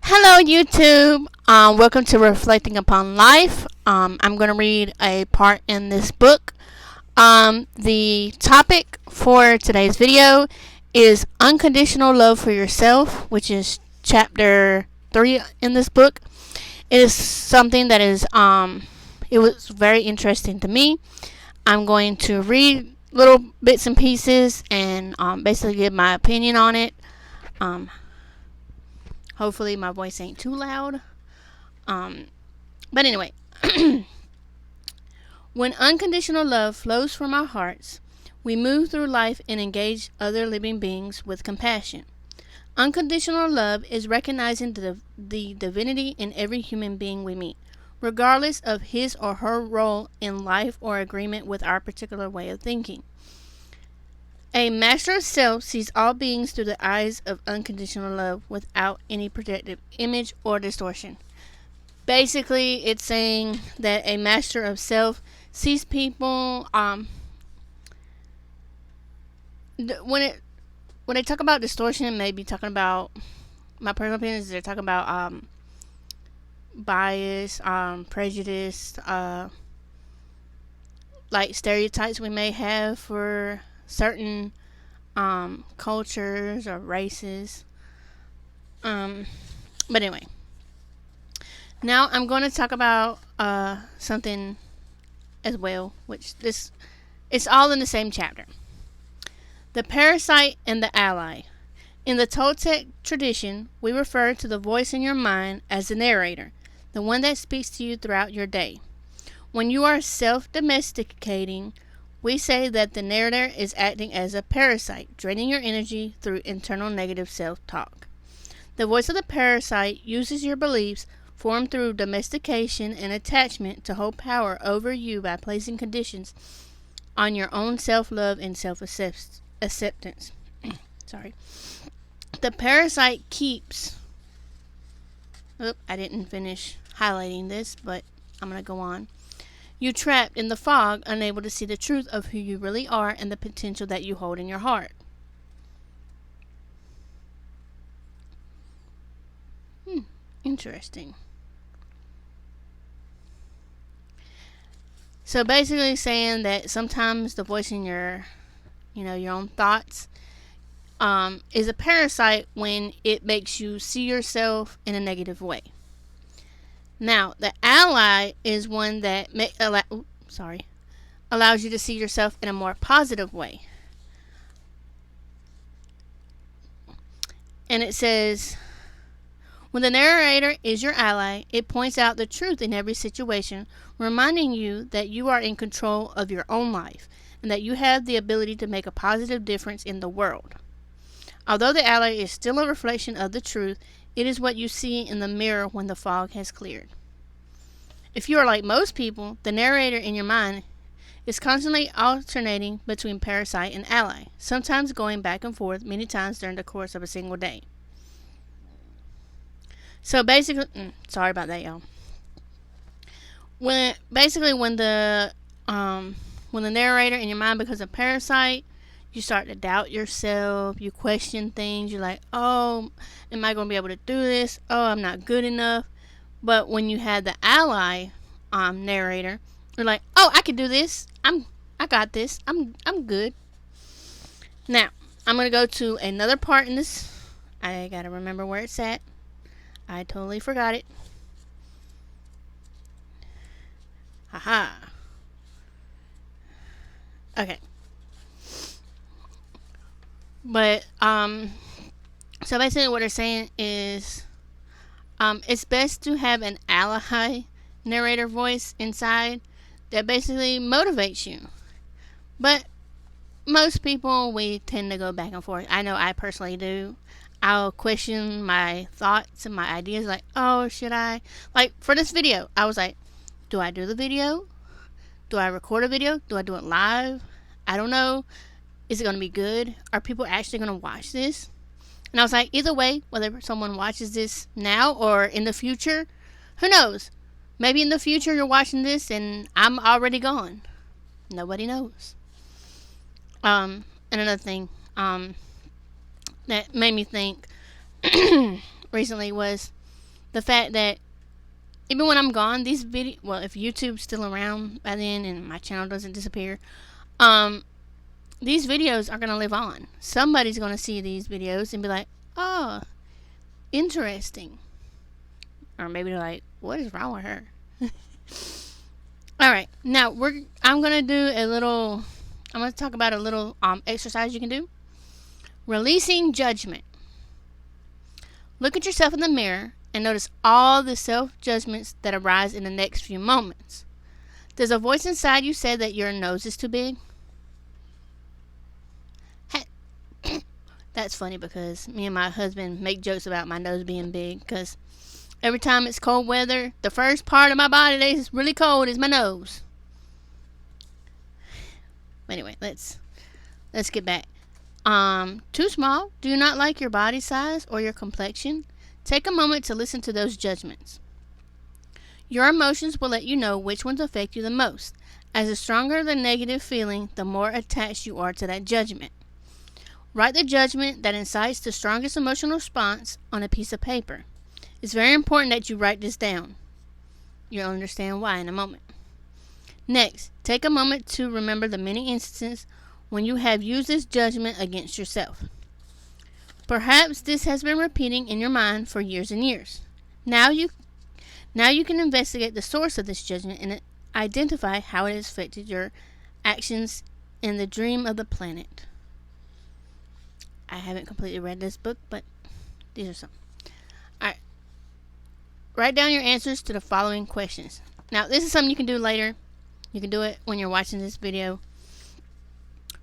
Hello, YouTube. Welcome to Reflecting Upon Life. I'm going to read a part in this book. The topic for today's video is Unconditional Love for Yourself, which is chapter 3 in this book. It is something that it was very interesting to me. I'm going to read little bits and pieces and basically give my opinion on it. Hopefully my voice ain't too loud. But anyway, when unconditional love flows from our hearts, we move through life and engage other living beings with compassion. Unconditional love is recognizing the divinity in every human being we meet, regardless of his or her role in life or agreement with our particular way of thinking. A master of self sees all beings through the eyes of unconditional love without any projective image or distortion. Basically, it's saying that a master of self sees people. When they talk about distortion, maybe talking about, my personal opinion is they're talking about bias, prejudice, like stereotypes we may have for certain cultures or races. But anyway, now I'm going to talk about something as well, which it's all in the same chapter. The parasite and the ally. In the Toltec tradition, we refer to the voice in your mind as the narrator, the one that speaks to you throughout your day. When you are self-domesticating, we say that the narrator is acting as a parasite, draining your energy through internal negative self-talk. The voice of the parasite uses your beliefs formed through domestication and attachment to hold power over you by placing conditions on your own self-love and self-acceptance. Sorry. The parasite keeps... I didn't finish highlighting this, but I'm going to go on. You trapped in the fog, unable to see the truth of who you really are and the potential that you hold in your heart. Interesting. So basically saying that sometimes the voice in your own thoughts is a parasite when it makes you see yourself in a negative way. Now, the ally is one that allows you to see yourself in a more positive way. And it says, when the narrator is your ally, it points out the truth in every situation, reminding you that you are in control of your own life and that you have the ability to make a positive difference in the world. Although the ally is still a reflection of the truth, it is what you see in the mirror when the fog has cleared. If you are like most people, the narrator in your mind is constantly alternating between parasite and ally, sometimes going back and forth many times during the course of a single day. So basically, sorry about that, y'all. When the narrator in your mind becomes a parasite, you start to doubt yourself. You question things. You're like, oh, am I going to be able to do this? Oh, I'm not good enough. But when you had the ally narrator, you're like, oh, I can do this. I got this. I'm good. Now, I'm going to go to another part in this. I got to remember where it's at. I totally forgot it. Haha. Okay. But so basically what they're saying is it's best to have an ally narrator voice inside that basically motivates you. But most people, we tend to go back and forth. I know I personally do. I'll question my thoughts and my ideas, like, oh, should I? Like, for this video, I was like, do I do the video? Do I record a video? Do I do it live? I don't know. Is it going to be good? Are people actually going to watch this? And I was like, either way, whether someone watches this now or in the future, who knows? Maybe in the future you're watching this and I'm already gone. Nobody knows. And another thing that made me think recently was the fact that even when I'm gone, these videos, well, if YouTube's still around by then and my channel doesn't disappear, these videos are going to live on. Somebody's going to see these videos and be like, oh, interesting. Or maybe they're like, what is wrong with her? Alright, now I'm going to talk about a little exercise you can do. Releasing judgment. Look at yourself in the mirror and notice all the self-judgments that arise in the next few moments. Does a voice inside you say that your nose is too big? That's funny because me and my husband make jokes about my nose being big because every time it's cold weather, the first part of my body that is really cold is my nose. Anyway, let's get back. Too small? Do you not like your body size or your complexion? Take a moment to listen to those judgments. Your emotions will let you know which ones affect you the most. As the stronger the negative feeling, the more attached you are to that judgment. Write the judgment that incites the strongest emotional response on a piece of paper. It's very important that you write this down. You'll understand why in a moment. Next, take a moment to remember the many instances when you have used this judgment against yourself. Perhaps this has been repeating in your mind for years and years. Now you can investigate the source of this judgment and identify how it has affected your actions in the dream of the planet. I haven't completely read this book, but these are some. Alright. Write down your answers to the following questions. Now, this is something you can do later. You can do it when you're watching this video.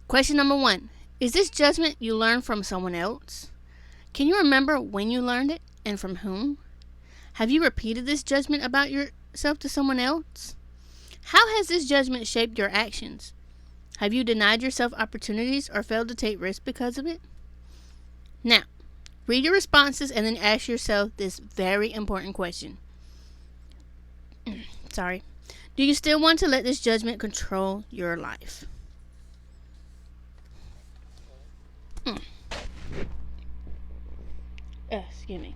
Question number 1. Is this judgment you learned from someone else? Can you remember when you learned it and from whom? Have you repeated this judgment about yourself to someone else? How has this judgment shaped your actions? Have you denied yourself opportunities or failed to take risks because of it? Now, read your responses and then ask yourself this very important question. Sorry. Do you still want to let this judgment control your life? Excuse me.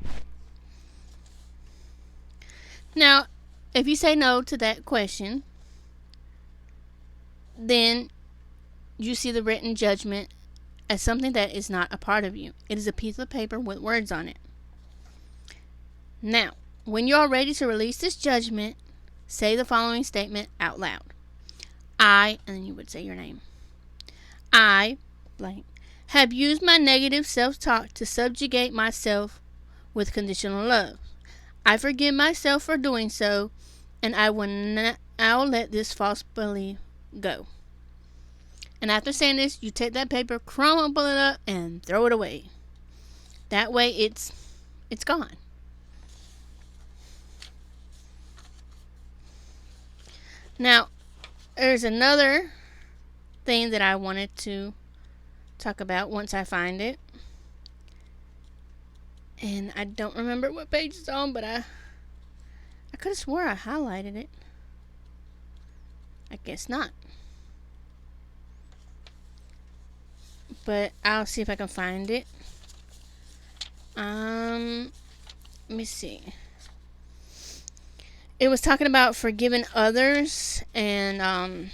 Now, if you say no to that question, then you see the written judgment as something that is not a part of you. It is a piece of paper with words on it. Now, when you are ready to release this judgment, say the following statement out loud. I, and then you would say your name. I, blank, have used my negative self-talk to subjugate myself with conditional love. I forgive myself for doing so, and I will now let this false belief go. And after saying this, you take that paper, crumple it up, and throw it away. That way it's gone. Now, there's another thing that I wanted to talk about once I find it. And I don't remember what page it's on, but I could have swore I highlighted it. I guess not. But I'll see if I can find it. Let me see. It was talking about forgiving others, and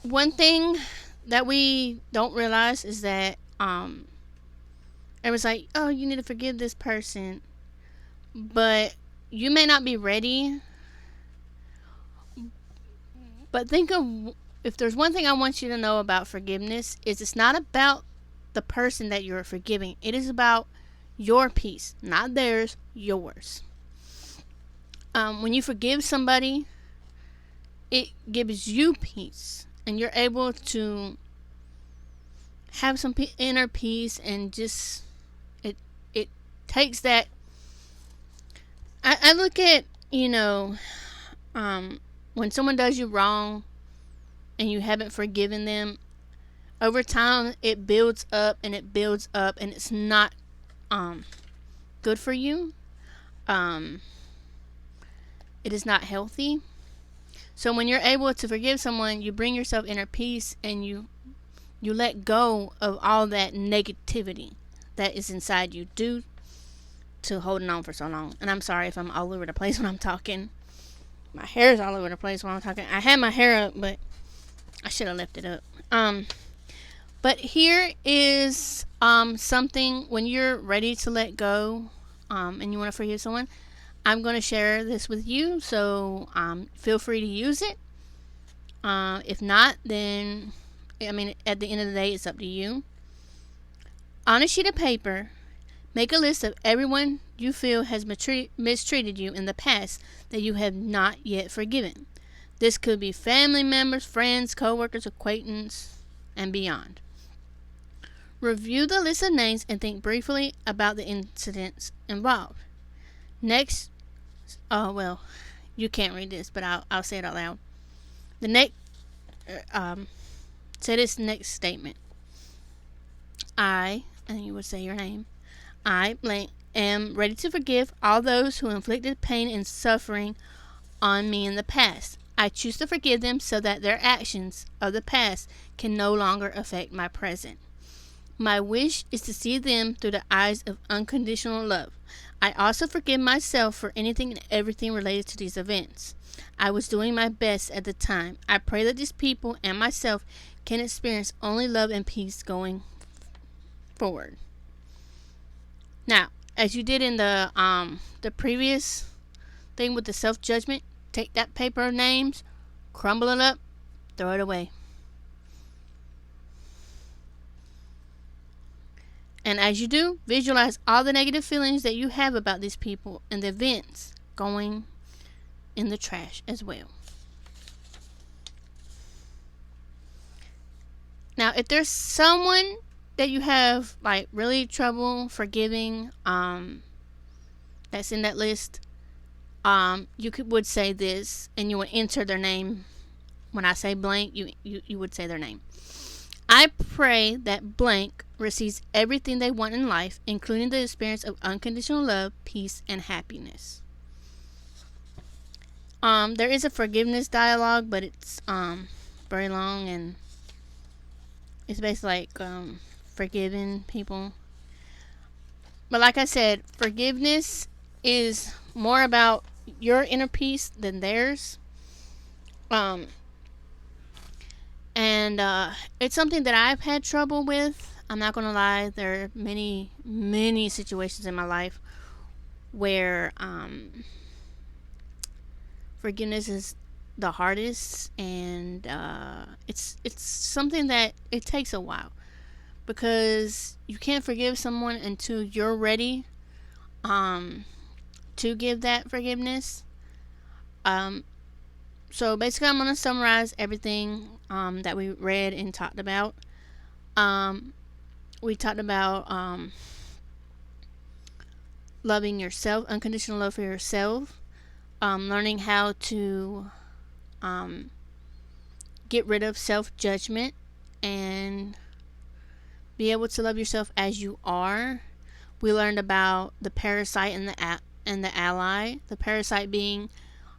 one thing that we don't realize is that everyone's like, oh, you need to forgive this person, but you may not be ready. But think of, if there's one thing I want you to know about forgiveness, is it's not about the person that you're forgiving. It is about your peace, not theirs, yours. When you forgive somebody, it gives you peace, and you're able to have some inner peace, and just it takes that. I look at, when someone does you wrong and you haven't forgiven them, over time it builds up and it builds up, and it's not good for you. It is not healthy. So when you're able to forgive someone, you bring yourself inner peace, and you let go of all that negativity that is inside you due to holding on for so long. And I'm sorry if I'm all over the place when I'm talking. My hair is all over the place when I'm talking. I had my hair up, but I should have left it up. But here is something when you're ready to let go, and you want to forgive someone. I'm going to share this with you, so feel free to use it. If not, then at the end of the day, it's up to you. On a sheet of paper, make a list of everyone you feel has mistreated you in the past that you have not yet forgiven. This could be family members, friends, co-workers, acquaintances, and beyond. Review the list of names and think briefly about the incidents involved. Next, you can't read this, but I'll say it out loud. The next, say this next statement. And you would say your name. I, blank, am ready to forgive all those who inflicted pain and suffering on me in the past. I choose to forgive them so that their actions of the past can no longer affect my present. My wish is to see them through the eyes of unconditional love. I also forgive myself for anything and everything related to these events. I was doing my best at the time. I pray that these people and myself can experience only love and peace going forward. Now, as you did in the previous thing with the self-judgment, take that paper of names, crumble it up, throw it away. And as you do, visualize all the negative feelings that you have about these people and the events going in the trash as well. Now, if there's someone that you have really trouble forgiving, that's in that list, you would say this, and you would enter their name. When I say blank, you would say their name. I pray that blank receives everything they want in life, including the experience of unconditional love, peace, and happiness. There is a forgiveness dialogue, but it's very long, and it's basically forgiving people. But like I said, forgiveness is more about your inner peace than theirs. And it's something that I've had trouble with. I'm not going to lie. There are many, many situations in my life where forgiveness is the hardest, and it's something that it takes a while, because you can't forgive someone until you're ready to give that forgiveness. So basically, I'm going to summarize everything that we read and talked about. We talked about loving yourself, unconditional love for yourself, learning how to get rid of self-judgment and be able to love yourself as you are. We learned about the parasite and the ally. The parasite being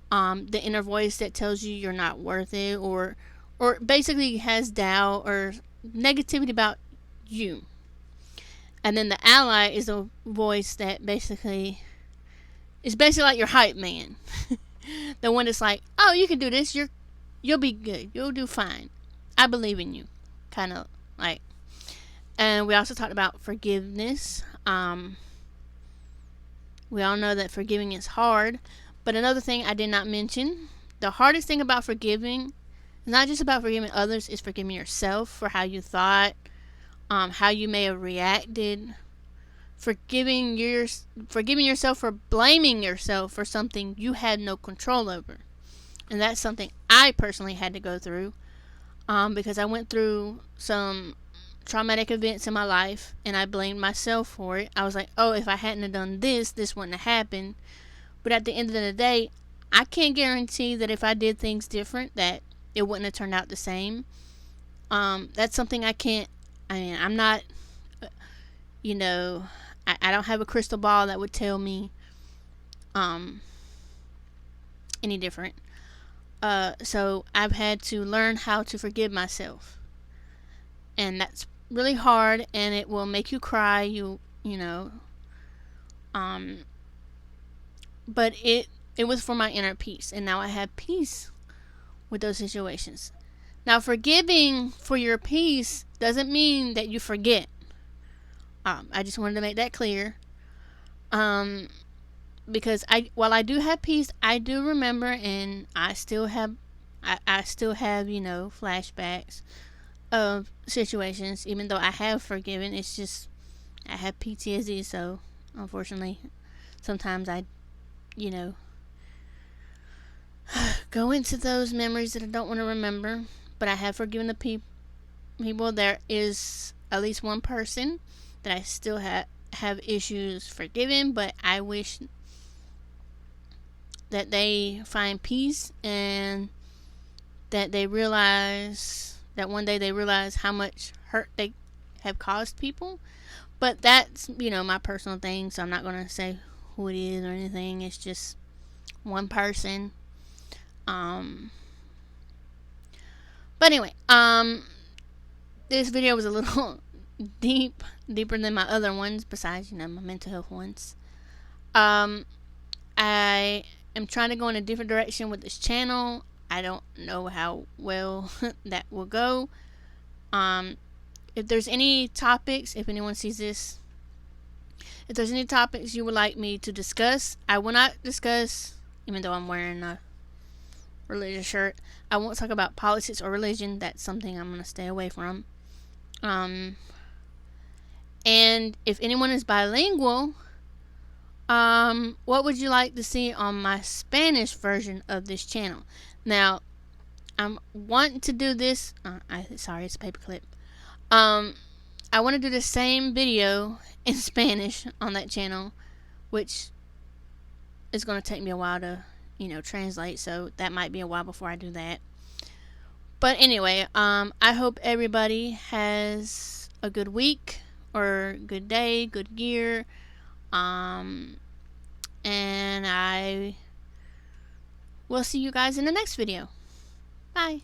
the inner voice that tells you you're not worth it, or basically has doubt or negativity about you. And then the ally is a voice that is basically like your hype man. The one that's like, oh, you can do this, you'll be good, you'll do fine, I believe in you, kind of like. And we also talked about forgiveness. We all know that forgiving is hard. But another thing I did not mention, the hardest thing about forgiving is not just about forgiving others, it's forgiving yourself for how you thought, how you may have reacted, forgiving yourself for blaming yourself for something you had no control over. And that's something I personally had to go through, because I went through some traumatic events in my life and I blamed myself for it. I was like, oh, if I hadn't have done this wouldn't have happened. But at the end of the day, I can't guarantee that if I did things different, that it wouldn't have turned out the same. That's something I'm not, I don't have a crystal ball that would tell me any different. So I've had to learn how to forgive myself. And that's really hard and it will make you cry. You know, but it was for my inner peace, and now I have peace with those situations. Now, forgiving for your peace doesn't mean that you forget. I just wanted to make that clear. Because while I do have peace, I do remember, and I still have, flashbacks of situations. Even though I have forgiven, it's just I have PTSD, so unfortunately, sometimes I, you know, go into those memories that I don't want to remember. But I have forgiven the people. There is at least one person that I still have issues forgiving, but I wish that they find peace and that they realize that one day they realize how much hurt they have caused people. But that's, my personal thing, so I'm not going to say who it is or anything. It's just one person. But anyway, this video was a little deeper than my other ones, besides, my mental health ones. I am trying to go in a different direction with this channel. I don't know how well that will go. If there's any topics, if anyone sees this, if there's any topics you would like me to discuss, I will not discuss, even though I'm wearing a religious shirt, I won't talk about politics or religion. That's something I'm going to stay away from. And if anyone is bilingual, what would you like to see on my Spanish version of this channel? Now, I'm wanting to do this. Sorry, it's a paperclip. I want to do the same video in Spanish on that channel, which is going to take me a while to, translate. So that might be a while before I do that. But anyway, I hope everybody has a good week or good day, good year. And I will see you guys in the next video. Bye.